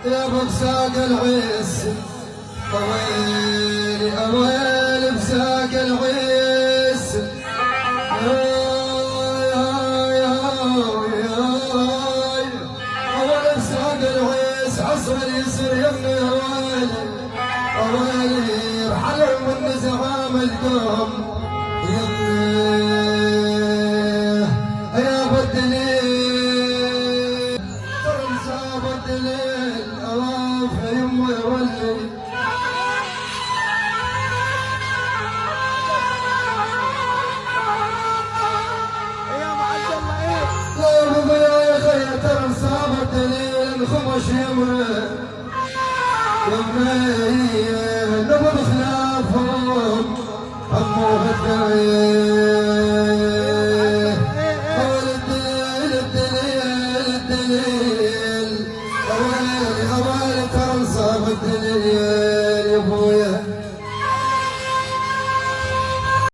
يا بساق العز اويلي اويلي بساق العز اويلي بساق العز عصر اليسر يمني اويلي رحلوا من زعام القوم يمني يا بدلي ترمسا بدلي اواف يمي يولي خمش يمي نبض خلافهم عمو الدليل الدليل اوالي ترى صاب الدليل يا ابوي